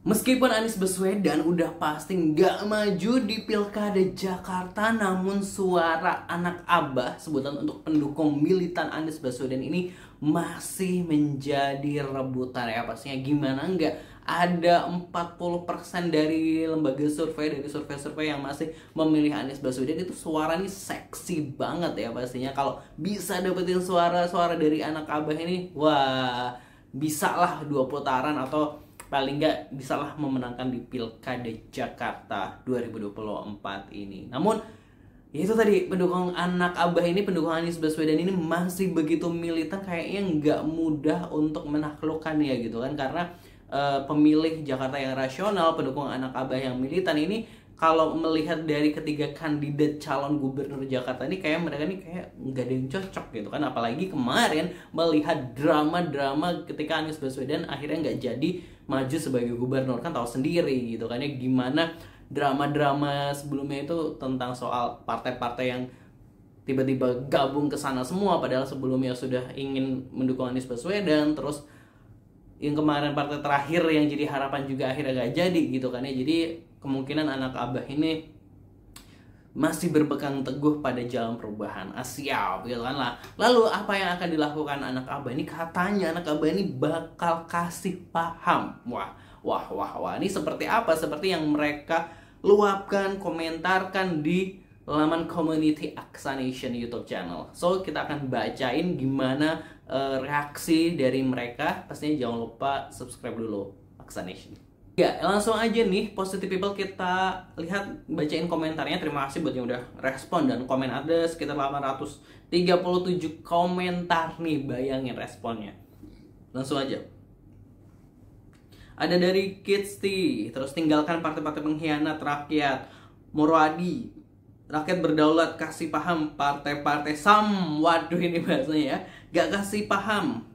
Meskipun Anies Baswedan udah pasti nggak maju di Pilkada Jakarta, namun suara anak abah, sebutan untuk pendukung militan Anies Baswedan ini masih menjadi rebutan ya. Pastinya gimana nggak, ada 40% dari lembaga survei, dari survei-survei yang masih memilih Anies Baswedan. Itu suara ini seksi banget ya pastinya. Kalau bisa dapetin suara-suara dari anak abah ini, wah bisa lah 2 putaran atau paling nggak bisalah memenangkan di Pilkada Jakarta 2024 ini. Namun ya itu tadi, pendukung anak abah ini, pendukung Anies Baswedan ini masih begitu militan, kayaknya nggak mudah untuk menaklukkan ya gitu kan. Karena pemilih Jakarta yang rasional, pendukung anak abah yang militan ini, kalau melihat dari ketiga kandidat calon gubernur Jakarta ini, kayak mereka ini kayak nggak ada yang cocok gitu kan. Apalagi kemarin melihat drama-drama ketika Anies Baswedan akhirnya nggak jadi maju sebagai gubernur, kan tahu sendiri gitu kan ya gimana drama-drama sebelumnya itu tentang soal partai-partai yang tiba-tiba gabung ke sana semua padahal sebelumnya sudah ingin mendukung Anies Baswedan. Terus yang kemarin partai terakhir yang jadi harapan juga akhirnya gak jadi gitu kan ya. Jadi kemungkinan anak abah ini masih berpegang teguh pada jalan perubahan Asia gitu kan lah. Lalu apa yang akan dilakukan anak abah ini? Katanya anak abah ini bakal kasih paham. Wah, ini seperti apa? Seperti yang mereka luapkan, komentarkan di laman community Aksa Nation YouTube channel. So kita akan bacain gimana reaksi dari mereka. Pastinya jangan lupa subscribe dulu Aksa Nation. Ya, langsung aja nih, Positive People, kita lihat, bacain komentarnya. Terima kasih buat yang udah respon dan komen. Ada sekitar 837 komentar nih, bayangin responnya. Langsung aja. Ada dari Kids T, terus tinggalkan partai-partai pengkhianat rakyat. Murwadi, rakyat berdaulat, kasih paham partai-partai SAM. Waduh, ini bahasanya ya. Gak kasih paham,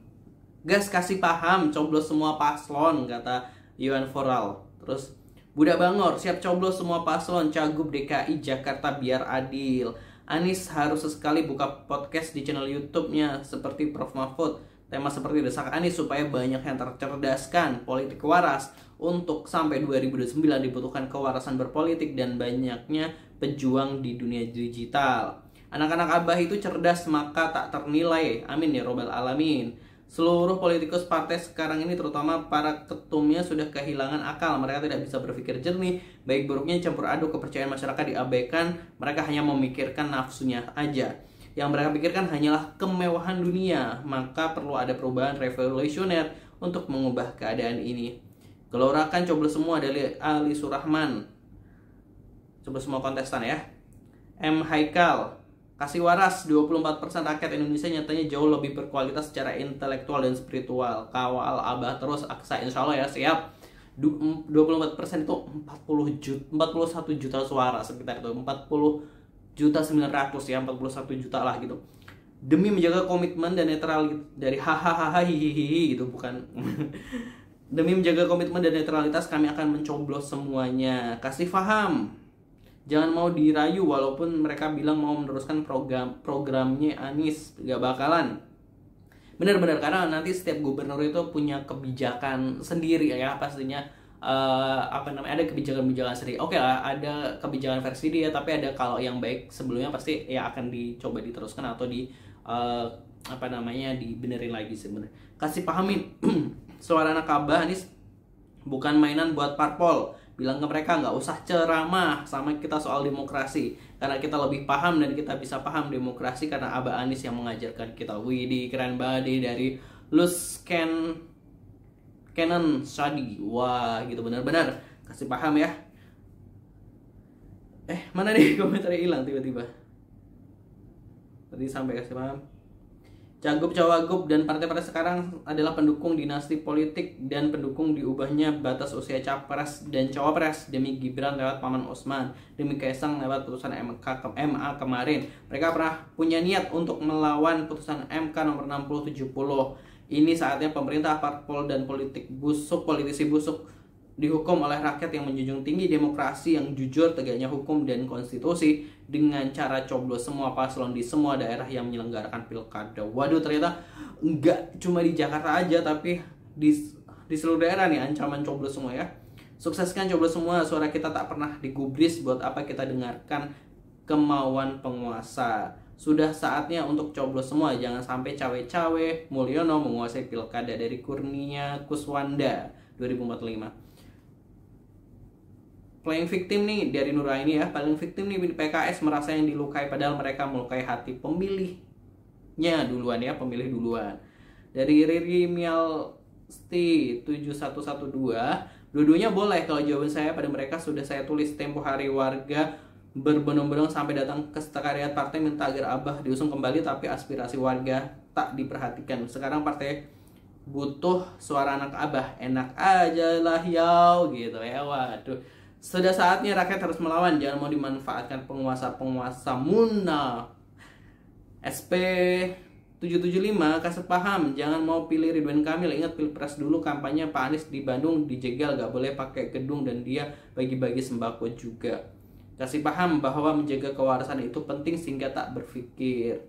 gas kasih paham, coblos semua paslon, kata Yuan Foral. Terus Budak Bangor, siap coblos semua paslon Cagup DKI Jakarta biar adil. Anies harus sesekali buka podcast di channel YouTube-nya seperti Prof Mahfud. Tema seperti desak Anies supaya banyak yang tercerdaskan. Politik waras, untuk sampai 2029 dibutuhkan kewarasan berpolitik dan banyaknya pejuang di dunia digital. Anak-anak abah itu cerdas maka tak ternilai. Amin ya robbal alamin. Seluruh politikus partai sekarang ini, terutama para ketumnya, sudah kehilangan akal. Mereka tidak bisa berpikir jernih. Baik buruknya campur aduk, kepercayaan masyarakat diabaikan. Mereka hanya memikirkan nafsunya aja. Yang mereka pikirkan hanyalah kemewahan dunia. Maka perlu ada perubahan revolusioner untuk mengubah keadaan ini. Gelorakan coblos semua dari Ali Surahman. Coba semua kontestan ya. M. Haikal, kasih waras, 24% rakyat Indonesia nyatanya jauh lebih berkualitas secara intelektual dan spiritual. Kawal abah terus Aksa, insya Allah ya, siap. 24% itu 41 juta suara sekitar itu. 40.900.000 ya, 41 juta lah gitu. Demi menjaga komitmen dan netral dari hahaha hihihi gitu, bukan. Demi menjaga komitmen dan netralitas kami akan mencoblos semuanya. Kasih paham, jangan mau dirayu, walaupun mereka bilang mau meneruskan programnya Anies, gak bakalan. Bener-bener, karena nanti setiap gubernur itu punya kebijakan sendiri ya pastinya. Ada kebijakan-kebijakan sendiri. Oke lah, ada kebijakan versi dia, tapi ada kalau yang baik sebelumnya pasti ya akan dicoba diteruskan atau dibenerin lagi sebenarnya. Kasih pahamin suara anak abah, Anies bukan mainan buat parpol. Bilang ke mereka nggak usah ceramah sama kita soal demokrasi, karena kita lebih paham dan kita bisa paham demokrasi karena Abah Anies yang mengajarkan kita. Widih, keren banget dari Luz Canon Sadi. Wah gitu, benar-benar kasih paham ya. Mana nih komentarnya hilang tiba-tiba. Tadi sampai kasih paham. Cagup, cawagup, dan partai-partai sekarang adalah pendukung dinasti politik dan pendukung diubahnya batas usia capres dan cawapres demi Gibran lewat Paman Osman, demi Kaisang lewat putusan MA kemarin. Mereka pernah punya niat untuk melawan putusan MK nomor 6070. Ini saatnya pemerintah, parpol, dan politisi busuk dihukum oleh rakyat yang menjunjung tinggi demokrasi yang jujur, tegaknya hukum dan konstitusi dengan cara coblos semua paslon di semua daerah yang menyelenggarakan pilkada. Waduh, ternyata nggak cuma di Jakarta aja, tapi di seluruh daerah nih ancaman coblos semua ya. Sukseskan coblos semua, suara kita tak pernah digubris. Buat apa kita dengarkan kemauan penguasa? Sudah saatnya untuk coblos semua. Jangan sampai cawe-cawe Mulyono menguasai pilkada. Dari Kurnia Kuswanda 2045. Playing victim nih dari Nuraini ya. Paling victim nih PKS merasa yang dilukai padahal mereka melukai hati pemilihnya duluan ya, pemilih duluan. Dari Riri Mialsti 7112, dua-duanya boleh. Kalau jawaban saya pada mereka sudah saya tulis tempo hari. Warga berbondong-bondong sampai datang ke sekretariat partai minta agar Abah diusung kembali, tapi aspirasi warga tak diperhatikan. Sekarang partai butuh suara anak Abah. Enak aja lah yau gitu ya. Waduh, sudah saatnya rakyat harus melawan. Jangan mau dimanfaatkan penguasa-penguasa muna. SP 775 kasih paham, jangan mau pilih Ridwan Kamil. Ingat pilpres dulu kampanye Pak Anies di Bandung dijegal, gak boleh pakai gedung dan dia bagi-bagi sembako juga. Kasih paham bahwa menjaga kewarasan itu penting sehingga tak berpikir.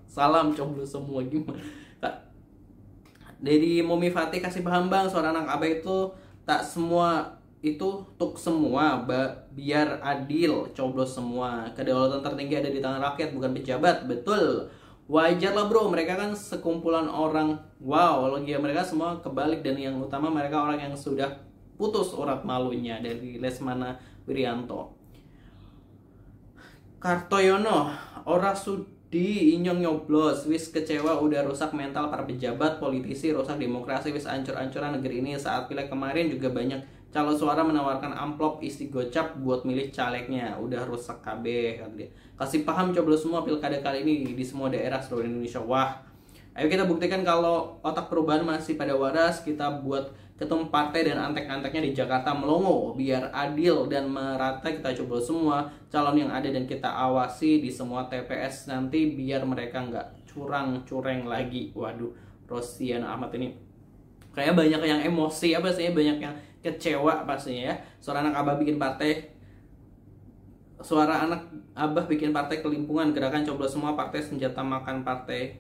Salam coblos semua gimana? Dari Momi Fatih kasih paham bang, suara anak Abah itu tak semua itu tuk semua, biar adil, coblos semua. Kedaulatan tertinggi ada di tangan rakyat bukan pejabat. Betul, wajar lah bro, mereka kan sekumpulan orang. Wow, lagi mereka semua kebalik, dan yang utama mereka orang yang sudah putus urat malunya. Dari Lesmana Wirianto. Kartoyono, ora sudi inyong nyoblos, wis kecewa, udah rusak mental para pejabat, politisi, rusak demokrasi, wis ancur-ancuran negeri ini. Saat pileg kemarin juga banyak calon suara menawarkan amplop isi gocap buat milih calegnya. Udah rusak KB, kata dia. Kasih paham coblos semua pilkada kali ini di semua daerah seluruh Indonesia. Wah, ayo kita buktikan kalau otak perubahan masih pada waras. Kita buat ketum partai dan antek-anteknya di Jakarta melongo. Biar adil dan merata kita coblos semua calon yang ada dan kita awasi di semua TPS nanti biar mereka nggak curang-cureng lagi. Waduh, Rosiana Ahmad ini kayak banyak yang emosi apa sih, banyak yang kecewa pastinya ya. Suara anak Abah bikin partai kelimpungan, gerakan coblos semua partai senjata makan partai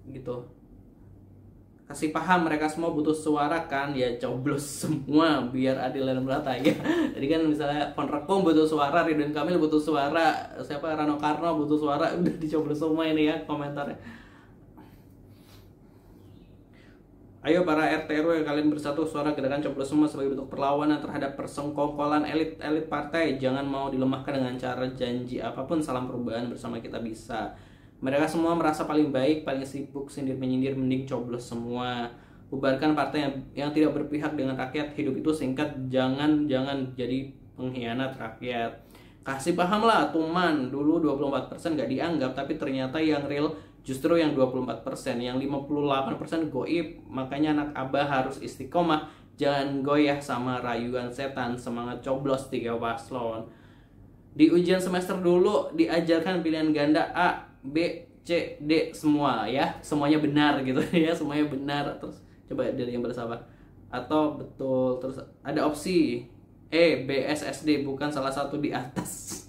gitu. Kasih paham mereka semua butuh suara kan, ya coblos semua biar adil dan merata ya. Jadi kan misalnya Ponrekom butuh suara, Ridwan Kamil butuh suara, siapa Rano Karno butuh suara, udah dicoblos semua ini ya komentarnya. Ayo para RT RW, kalian bersatu, suara gerakan coblos semua sebagai bentuk perlawanan terhadap persengkokolan elit partai. Jangan mau dilemahkan dengan cara janji apapun. Salam perubahan, bersama kita bisa. Mereka semua merasa paling baik, paling sibuk sindir menyindir, mending coblos semua. Bubarkan partai yang tidak berpihak dengan rakyat. Hidup itu singkat, jangan jadi pengkhianat rakyat. Kasih paham lah Tuman, dulu 24% gak dianggap, tapi ternyata yang real justru yang 24%, yang 58% goib. Makanya anak Abah harus istiqomah, jangan goyah sama rayuan setan. Semangat coblos 3 paslon. Di ujian semester dulu diajarkan pilihan ganda A, B, C, D semua ya, semuanya benar gitu ya, semuanya benar. Terus coba dari yang bersabar atau betul, terus ada opsi E, B, S, S, D, bukan salah satu di atas.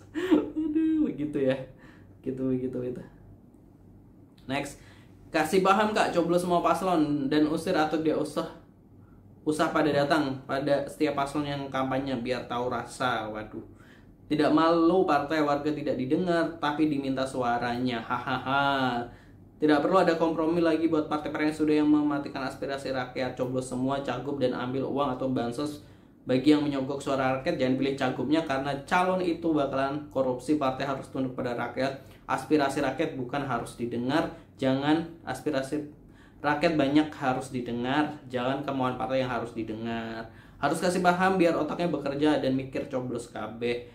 Aduh, begitu ya, gitu. Next, kasih paham kak, coblos semua paslon dan usir atau dia usah pada datang pada setiap paslon yang kampanye biar tahu rasa. Waduh, tidak malu partai warga tidak didengar tapi diminta suaranya. Hahaha. Tidak perlu ada kompromi lagi buat partai-partai yang sudah mematikan aspirasi rakyat. Coblos semua cagup dan ambil uang atau bansos. Bagi yang menyogok suara rakyat, jangan pilih cagupnya karena calon itu bakalan korupsi. Partai harus tunduk pada rakyat. Aspirasi rakyat bukan harus didengar. Jangan aspirasi rakyat banyak harus didengar. Jangan kemauan partai yang harus didengar. Harus kasih paham biar otaknya bekerja dan mikir. Coblos KB.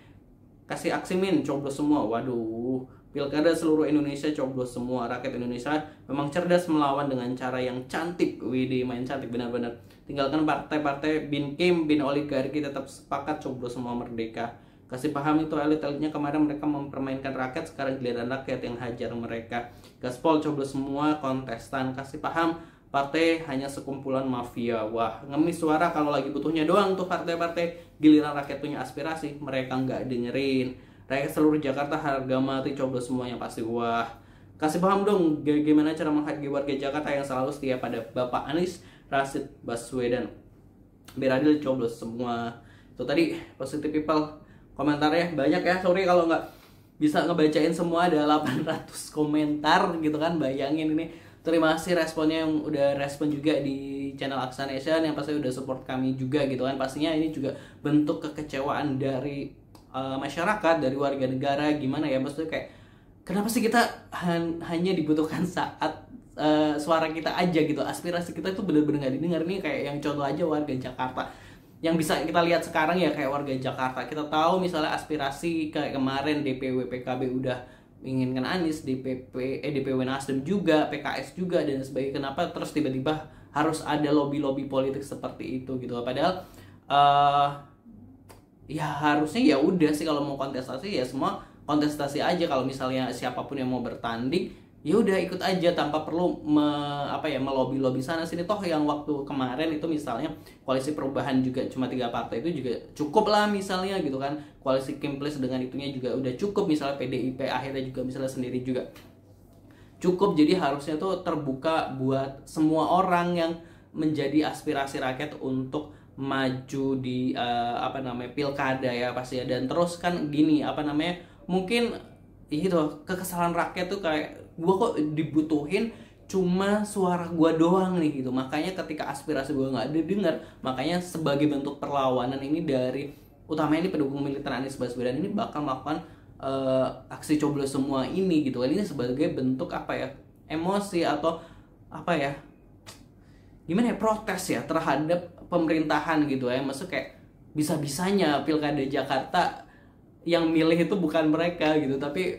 Kasih aksimin coblos semua. Waduh, pilkada seluruh Indonesia coblos semua. Rakyat Indonesia memang cerdas melawan dengan cara yang cantik. Widih, main cantik benar-benar. Tinggalkan partai-partai bin Kim, bin oligarki, tetap sepakat coblos semua merdeka. Kasih paham itu elit-elitnya kemarin mereka mempermainkan rakyat, sekarang giliran rakyat yang hajar mereka. Gaspol coblos semua kontestan. Kasih paham partai hanya sekumpulan mafia. Wah, ngemis suara kalau lagi butuhnya doang tuh partai-partai. Giliran rakyat punya aspirasi, mereka nggak dengerin. Rakyat seluruh Jakarta harga mati, coblos semuanya pasti. Wah, kasih paham dong gimana cara menghargai warga Jakarta yang selalu setia pada Bapak Anies Rashid Baswedan. Biar adil coblos semua. Itu tadi positive people, komentarnya banyak ya. Sorry kalau nggak bisa ngebacain semua, ada 800 komentar gitu kan. Bayangin ini. Terima kasih responnya yang udah respon juga di channel Aksa Nation, yang pasti udah support kami juga gitu kan. Pastinya ini juga bentuk kekecewaan dari masyarakat, dari warga negara. Gimana ya, maksudnya kayak kenapa sih kita hanya dibutuhkan saat suara kita aja gitu, aspirasi kita itu benar-benar nggak didengar. Nih kayak yang contoh aja warga Jakarta yang bisa kita lihat sekarang ya, kayak warga Jakarta kita tahu misalnya aspirasi kayak kemarin DPW PKB udah menginginkan Anies, DPW Nasdem juga, PKS juga dan sebagainya. Kenapa terus tiba-tiba harus ada lobby-lobby politik seperti itu gitu? Padahal ya harusnya ya udah sih, kalau mau kontestasi ya semua kontestasi aja. Kalau misalnya siapapun yang mau bertanding ya udah ikut aja tanpa perlu melobi-lobi sana sini. Toh yang waktu kemarin itu misalnya koalisi perubahan juga cuma 3 partai itu juga cukup lah misalnya gitu kan. Koalisi Kim Plus dengan itunya juga udah cukup, misalnya PDIP akhirnya juga misalnya sendiri juga cukup. Jadi harusnya tuh terbuka buat semua orang yang menjadi aspirasi rakyat untuk maju di pilkada ya pasti ya. Dan terus kan gini mungkin itu kekesalan rakyat tuh kayak gue kok dibutuhin cuma suara gue doang nih gitu. Makanya ketika aspirasi gue nggak didengar, makanya sebagai bentuk perlawanan ini dari utamanya ini pendukung militan Anies Baswedan ini bakal melakukan aksi coblos semua ini gitu. Ini sebagai bentuk emosi atau gimana ya, protes ya terhadap pemerintahan gitu ya. Maksudnya kayak bisa-bisanya pilkada Jakarta yang milih itu bukan mereka gitu, tapi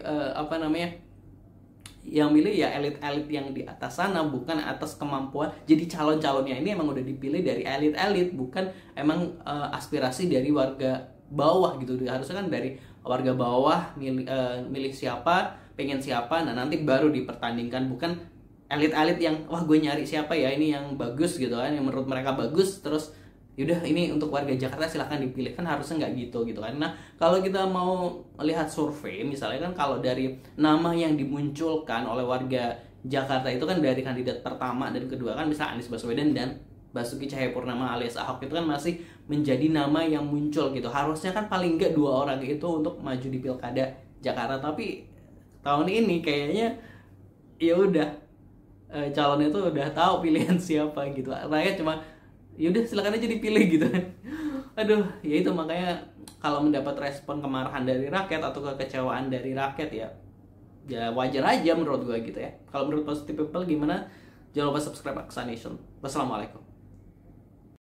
yang milih ya elit-elit yang di atas sana, bukan atas kemampuan. Jadi calon-calonnya ini emang udah dipilih dari elit-elit, bukan emang aspirasi dari warga bawah gitu. Harusnya kan dari warga bawah milih siapa, pengen siapa, nah nanti baru dipertandingkan, bukan elit-elit yang wah gue nyari siapa ya ini yang bagus gitu kan, yang menurut mereka bagus, terus yaudah ini untuk warga Jakarta silahkan dipilih. Kan harusnya nggak gitu kan. Nah kalau kita mau lihat survei misalnya kan, kalau dari nama yang dimunculkan oleh warga Jakarta itu kan dari kandidat pertama dan kedua kan misalnya Anies Baswedan dan Basuki Cahayapurnama alias Ahok, itu kan masih menjadi nama yang muncul gitu. Harusnya kan paling nggak 2 orang itu untuk maju di pilkada Jakarta, tapi tahun ini kayaknya ya udah calonnya itu udah tahu pilihan siapa gitu. Rakyat cuma yaudah silakan aja dipilih gitu kan. Aduh, ya itu makanya kalau mendapat respon kemarahan dari rakyat atau kekecewaan dari rakyat ya wajar aja menurut gue gitu ya. Kalau menurut positive people gimana? Jangan lupa subscribe Aksa Nation. Wassalamualaikum.